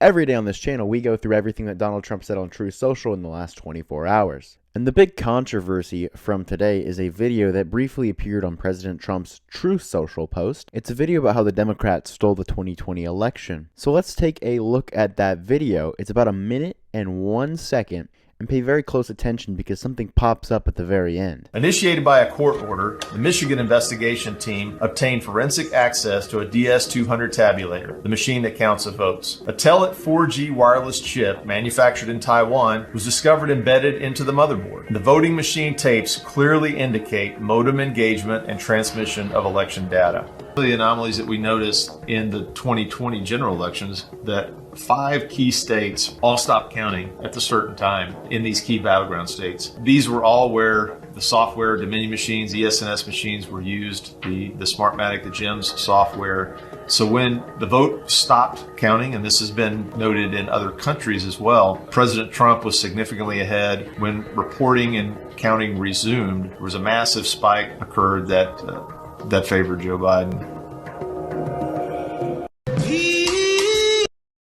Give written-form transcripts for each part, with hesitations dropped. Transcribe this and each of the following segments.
Every day on this channel, we go through everything that Donald Trump said on Truth Social in the last 24 hours. And the big controversy from today is a video that briefly appeared on President Trump's Truth Social post. It's a video about how the Democrats stole the 2020 election. So let's take a look at that video. It's about 1 minute and 1 second. And pay very close attention because something pops up at the very end. Initiated by a court order, the Michigan investigation team obtained forensic access to a DS-200 tabulator, the machine that counts the votes. A Telit 4G wireless chip manufactured in Taiwan was discovered embedded into the motherboard. The voting machine tapes clearly indicate modem engagement and transmission of election data. The anomalies that we noticed in the 2020 general elections that 5 key states all stopped counting at a certain time in these key battleground states. These were all where the software, Dominion machines, ES&S machines were used, the Smartmatic, the GEMS software. So when the vote stopped counting, and this has been noted in other countries as well, President Trump was significantly ahead. When reporting and counting resumed, there was a massive spike occurred that favored Joe Biden.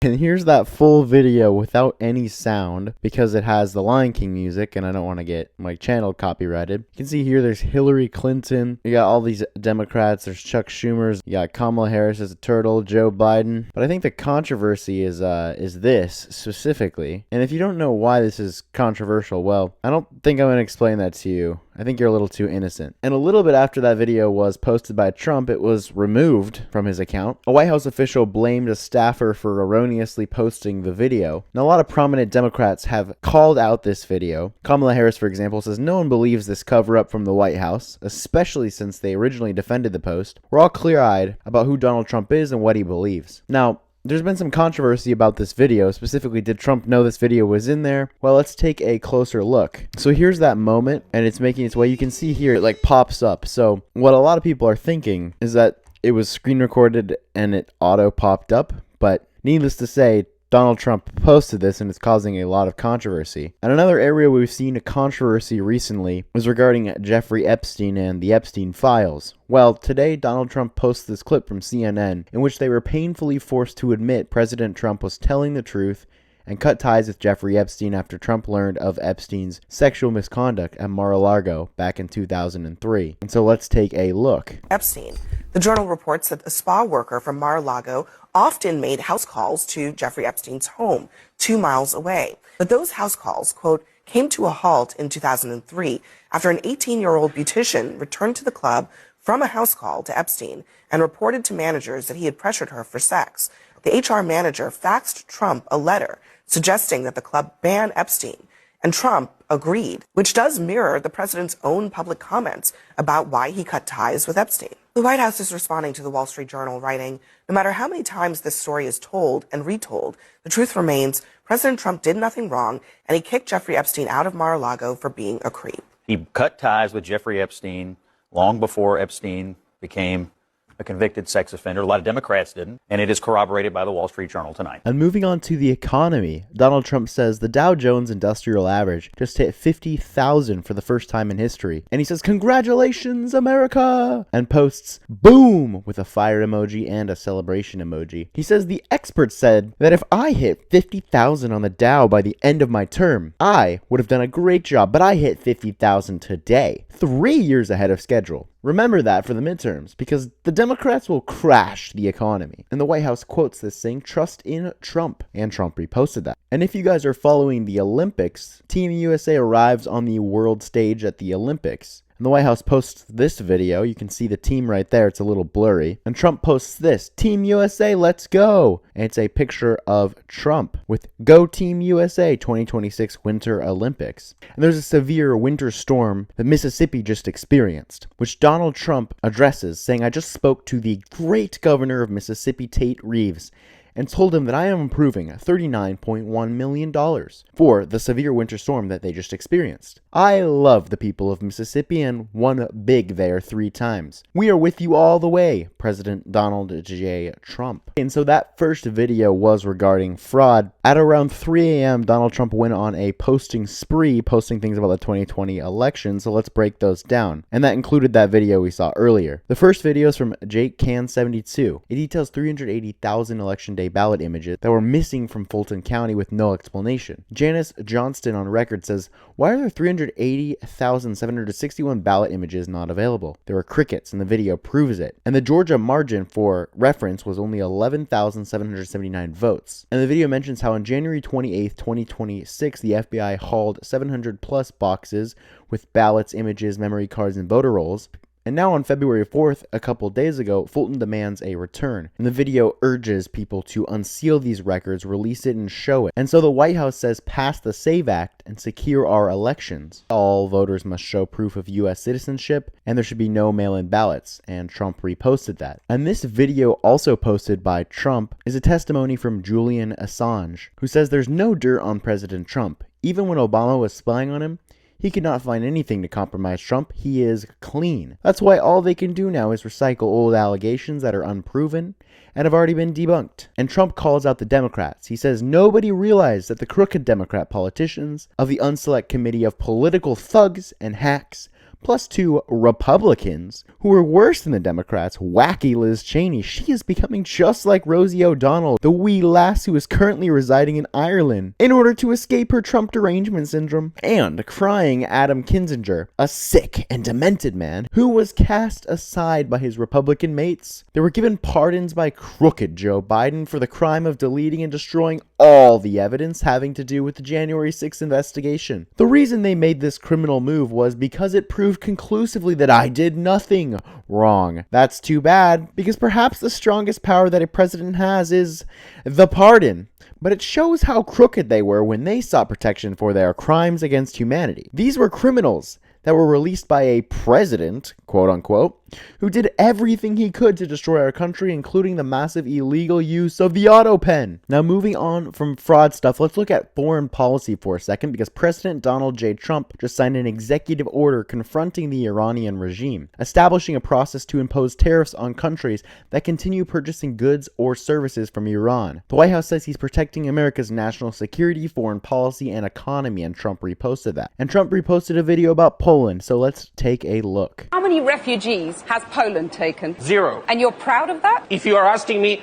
And here's that full video without any sound because it has the Lion King music and I don't want to get my channel copyrighted. You can see here there's Hillary Clinton. You got all these Democrats. There's Chuck Schumer's. You got Kamala Harris as a turtle, Joe Biden. But I think the controversy is this specifically. And if you don't know why this is controversial, well, I don't think I'm going to explain that to you. I think you're a little too innocent. And a little bit after that video was posted by Trump, it was removed from his account. A White House official blamed a staffer for erroneously posting the video. Now, a lot of prominent Democrats have called out this video. Kamala Harris, for example, says no one believes this cover-up from the White House, especially since they originally defended the post. We're all clear-eyed about who Donald Trump is and what he believes. Now, there's been some controversy about this video. Specifically, did Trump know this video was in there? Well, let's take a closer look. So here's that moment, and it's making its way. You can see here, it like pops up. So what a lot of people are thinking is that it was screen recorded and it auto popped up. But needless to say, Donald Trump posted this and it's causing a lot of controversy. And another area we've seen a controversy recently was regarding Jeffrey Epstein and the Epstein files. Well, today Donald Trump posted this clip from CNN in which they were painfully forced to admit President Trump was telling the truth and cut ties with Jeffrey Epstein after Trump learned of Epstein's sexual misconduct at Mar-a-Lago back in 2003. And so let's take a look. Epstein. The Journal reports that a spa worker from Mar-a-Lago often made house calls to Jeffrey Epstein's home, 2 miles away. But those house calls, quote, came to a halt in 2003 after an 18-year-old beautician returned to the club from a house call to Epstein and reported to managers that he had pressured her for sex. The HR manager faxed Trump a letter suggesting that the club ban Epstein, and Trump agreed, which does mirror the president's own public comments about why he cut ties with Epstein. The White House is responding to the Wall Street Journal, writing, no matter how many times this story is told and retold, the truth remains President Trump did nothing wrong, and he kicked Jeffrey Epstein out of Mar-a-Lago for being a creep. He cut ties with Jeffrey Epstein long before Epstein became a convicted sex offender. A lot of Democrats didn't, and it is corroborated by the Wall Street Journal tonight. And moving on to the economy, Donald Trump says the Dow Jones Industrial Average just hit 50,000 for the first time in history. And he says, congratulations, America! And posts, boom, with a fire emoji and a celebration emoji. He says the experts said that if I hit 50,000 on the Dow by the end of my term, I would have done a great job, but I hit 50,000 today, 3 years ahead of schedule. Remember that for the midterms, because the Democrats will crash the economy. And the White House quotes this saying, trust in Trump. And Trump reposted that. And if you guys are following the Olympics, Team USA arrives on the world stage at the Olympics. And the White House posts this video. You can see the team right there. It's a little blurry. And Trump posts this, Team USA, let's go. And it's a picture of Trump with Go Team USA 2026 Winter Olympics. And there's a severe winter storm that Mississippi just experienced, which Donald Trump addresses, saying, I just spoke to the great governor of Mississippi, Tate Reeves, and told him that I am approving $39.1 million for the severe winter storm that they just experienced. I love the people of Mississippi and won big there 3 times. We are with you all the way, President Donald J. Trump. And so that first video was regarding fraud. At around 3 a.m., Donald Trump went on a posting spree, posting things about the 2020 election, so let's break those down. And that included that video we saw earlier. The first video is from Jake Can 72. It details 380,000 election day Election Day ballot images that were missing from Fulton County with no explanation. Janice Johnston on record says, "Why are there 380,761 ballot images not available? There were crickets, and the video proves it. And the Georgia margin for reference was only 11,779 votes." And the video mentions how on January 28th, 2026, the FBI hauled 700 plus boxes with ballots, images, memory cards, and voter rolls. And now on February 4th, a couple days ago, Fulton demands a return. And the video urges people to unseal these records, release it, and show it. And so the White House says pass the SAVE Act and secure our elections. All voters must show proof of U.S. citizenship, and there should be no mail-in ballots. And Trump reposted that. And this video, also posted by Trump, is a testimony from Julian Assange, who says there's no dirt on President Trump. Even when Obama was spying on him, he could not find anything to compromise Trump. He is clean. That's why all they can do now is recycle old allegations that are unproven and have already been debunked. And Trump calls out the Democrats. He says nobody realized that the crooked Democrat politicians of the Unselect Committee of Political Thugs and Hacks, plus 2 Republicans who are worse than the Democrats, wacky Liz Cheney. She is becoming just like Rosie O'Donnell, the wee lass who is currently residing in Ireland in order to escape her Trump derangement syndrome. And crying Adam Kinzinger, a sick and demented man who was cast aside by his Republican mates. They were given pardons by crooked Joe Biden for the crime of deleting and destroying all the evidence having to do with the January 6th investigation. The reason they made this criminal move was because it proved conclusively that I did nothing wrong. That's too bad, because perhaps the strongest power that a president has is the pardon. But it shows how crooked they were when they sought protection for their crimes against humanity. These were criminals that were released by a president, quote unquote, who did everything he could to destroy our country, including the massive illegal use of the auto pen. Now, moving on from fraud stuff, let's look at foreign policy for a second, because President Donald J. Trump just signed an executive order confronting the Iranian regime, establishing a process to impose tariffs on countries that continue purchasing goods or services from Iran. The White House says he's protecting America's national security, foreign policy, and economy, and Trump reposted that. And Trump reposted a video about Poland, so let's take a look. How many refugees has Poland taken? 0. And you're proud of that? If you are asking me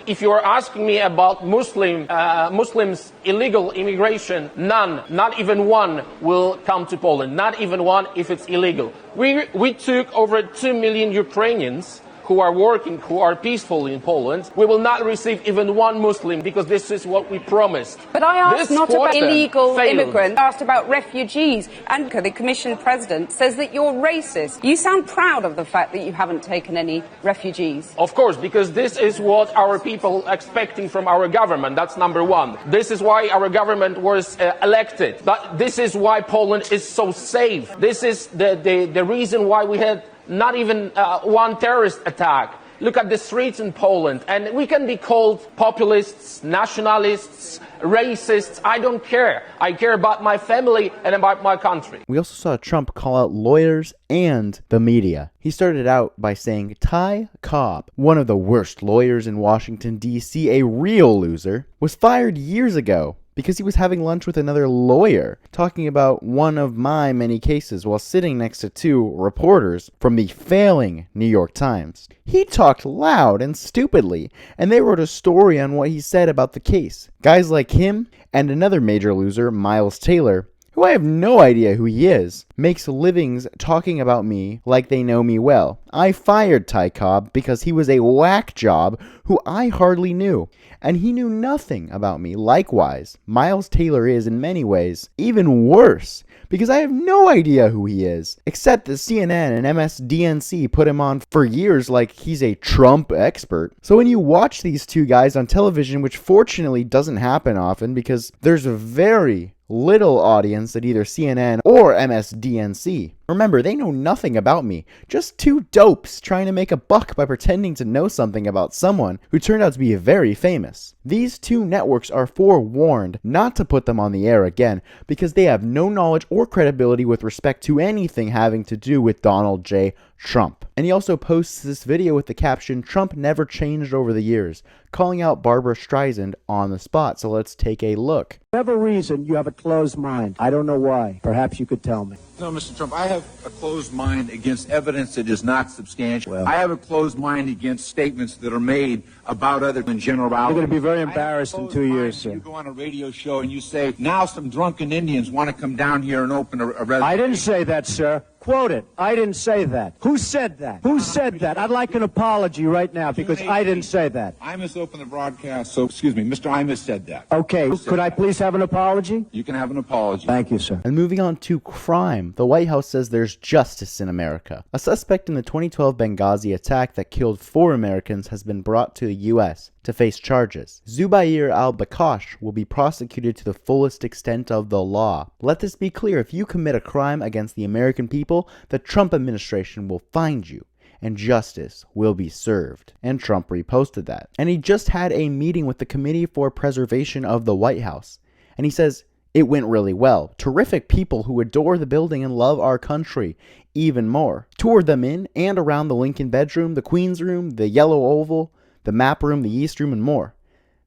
about Muslims illegal immigration, none, not even one will come to Poland. Not even one if it's illegal. We took over 2 million Ukrainians who are working, who are peaceful in Poland. We will not receive even one Muslim because this is what we promised. But I asked not about illegal immigrants, I asked about refugees. And the Commission President says that you're racist. You sound proud of the fact that you haven't taken any refugees. Of course, because this is what our people are expecting from our government. That's number one. This is why our government was elected. This is why Poland is so safe. This is the reason why we had not even one terrorist attack. Look at the streets in Poland, and we can be called populists, nationalists, racists. I don't care. I care about my family and about my country. We also saw Trump call out lawyers and the media. He started out by saying Ty Cobb, one of the worst lawyers in Washington, D.C., a real loser, was fired years ago because he was having lunch with another lawyer, talking about one of my many cases while sitting next to 2 reporters from the failing New York Times. He talked loud and stupidly, and they wrote a story on what he said about the case. Guys like him and another major loser, Miles Taylor, who I have no idea who he is, makes livings talking about me like they know me well. I fired Ty Cobb because he was a whack job who I hardly knew, and he knew nothing about me. Likewise, Miles Taylor is, in many ways, even worse, because I have no idea who he is, except that CNN and MSDNC put him on for years like he's a Trump expert. So when you watch these 2 guys on television, which fortunately doesn't happen often because there's a very little audience at either CNN or MSDNC. Remember, they know nothing about me. Just 2 dopes trying to make a buck by pretending to know something about someone who turned out to be very famous. These 2 networks are forewarned not to put them on the air again because they have no knowledge or credibility with respect to anything having to do with Donald J. Trump. And he also posts this video with the caption, "Trump never changed over the years," calling out Barbara Streisand on the spot. So let's take a look. Whatever reason, you have a closed mind. I don't know why. Perhaps you could tell me. No, Mr. Trump, I have a closed mind against evidence that is not substantial. I have a closed mind against statements that are made about other than general. You're going to be very embarrassed in 2 years, sir. You go on a radio show and you say, now some drunken Indians want to come down here and open a restaurant. I didn't say that, sir. Quote it. I didn't say that. Who said that? Who said that? I'd like an apology right now because I didn't say that. Imus opened the broadcast, so excuse me, Mr. Imus said that. Okay, could I please have an apology? You can have an apology. Thank you, sir. And moving on to crime, the White House says there's justice in America. A suspect in the 2012 Benghazi attack that killed 4 Americans has been brought to the U.S. to face charges. Zubair al-Bakash will be prosecuted to the fullest extent of the law. Let this be clear, if you commit a crime against the American people, the Trump administration will find you and justice will be served. And Trump reposted that. And he just had a meeting with the Committee for Preservation of the White House. And he says, it went really well. Terrific people who adore the building and love our country even more. Toured them in and around the Lincoln bedroom, the Queen's room, the Yellow Oval, the Map room, the East room, and more.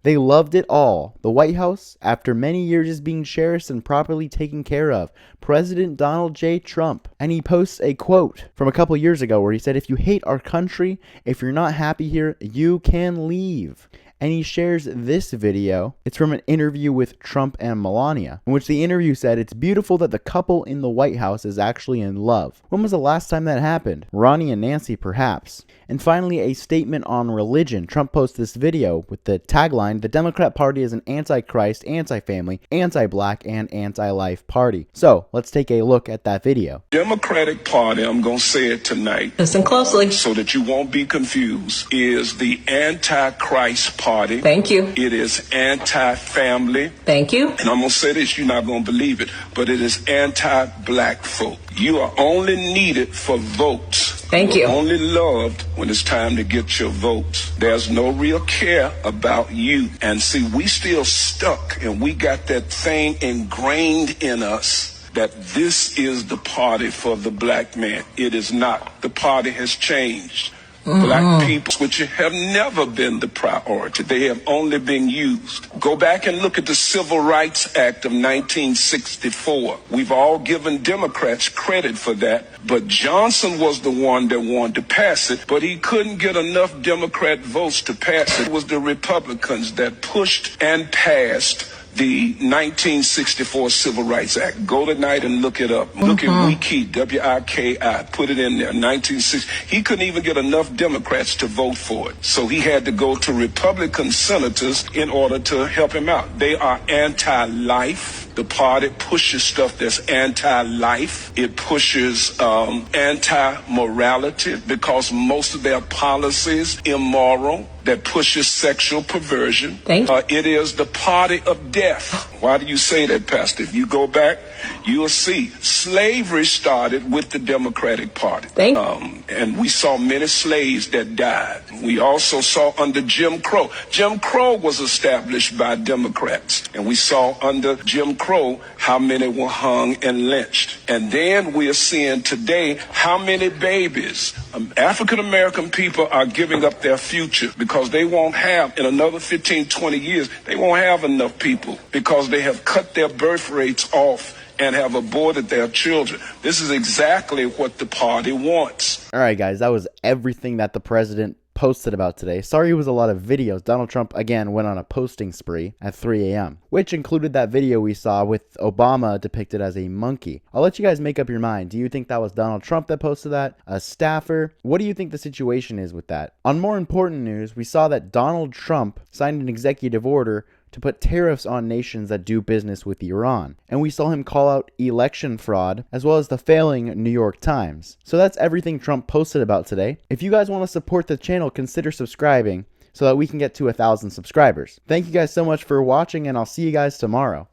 They loved it all. The White House, after many years, is being cherished and properly taken care of. President Donald J. Trump. And he posts a quote from a couple years ago where he said, if you hate our country, if you're not happy here, you can leave. And he shares this video. It's from an interview with Trump and Melania, in which the interview said, it's beautiful that the couple in the White House is actually in love. When was the last time that happened? Ronnie and Nancy, perhaps. And finally, a statement on religion. Trump posted this video with the tagline, the Democrat Party is an anti-Christ, anti-family, anti-black, and anti-life party. So let's take a look at that video. Democratic Party, I'm going to say it tonight. Listen closely. So that you won't be confused, is the anti-Christ party. Thank you. It is anti-family. Thank you. And I'm going to say this, you're not going to believe it, but it is anti-black folk. You are only needed for votes. Thank you. You're only loved when it's time to get your votes. There's no real care about you. And see, we still stuck and we got that thing ingrained in us that this is the party for the black man. It is not. The party has changed. Black people, which have never been the priority. They have only been used. Go back and look at the Civil Rights Act of 1964. We've all given Democrats credit for that, but Johnson was the one that wanted to pass it, but he couldn't get enough Democrat votes to pass it. It was the Republicans that pushed and passed the 1964 Civil Rights Act. Go tonight and look it up. Look at Wiki, W-I-K-I, put it in there, 1960. He couldn't even get enough Democrats to vote for it. So he had to go to Republican senators in order to help him out. They are anti-life. The party pushes stuff that's anti-life. It pushes anti-morality because most of their policies immoral. That pushes sexual perversion. It is the party of death. Why do you say that, Pastor? If you go back, you'll see slavery started with the Democratic Party. And we saw many slaves that died. We also saw under Jim Crow. Jim Crow was established by Democrats. And we saw under Jim Crow how many were hung and lynched. And then we are seeing today how many babies, African American people are giving up their future because they won't have, in another 15, 20 years, they won't have enough people because they have cut their birth rates off and have aborted their children. This is exactly what the party wants. All right, guys, that was everything that the president posted about today. Sorry it was a lot of videos. Donald Trump, again, went on a posting spree at 3 a.m., which included that video we saw with Obama depicted as a monkey. I'll let you guys make up your mind. Do you think that was Donald Trump that posted that? A staffer? What do you think the situation is with that? On more important news, we saw that Donald Trump signed an executive order to put tariffs on nations that do business with Iran. And we saw him call out election fraud, as well as the failing New York Times. So that's everything Trump posted about today. If you guys want to support the channel, consider subscribing so that we can get to 1,000 subscribers. Thank you guys so much for watching, and I'll see you guys tomorrow.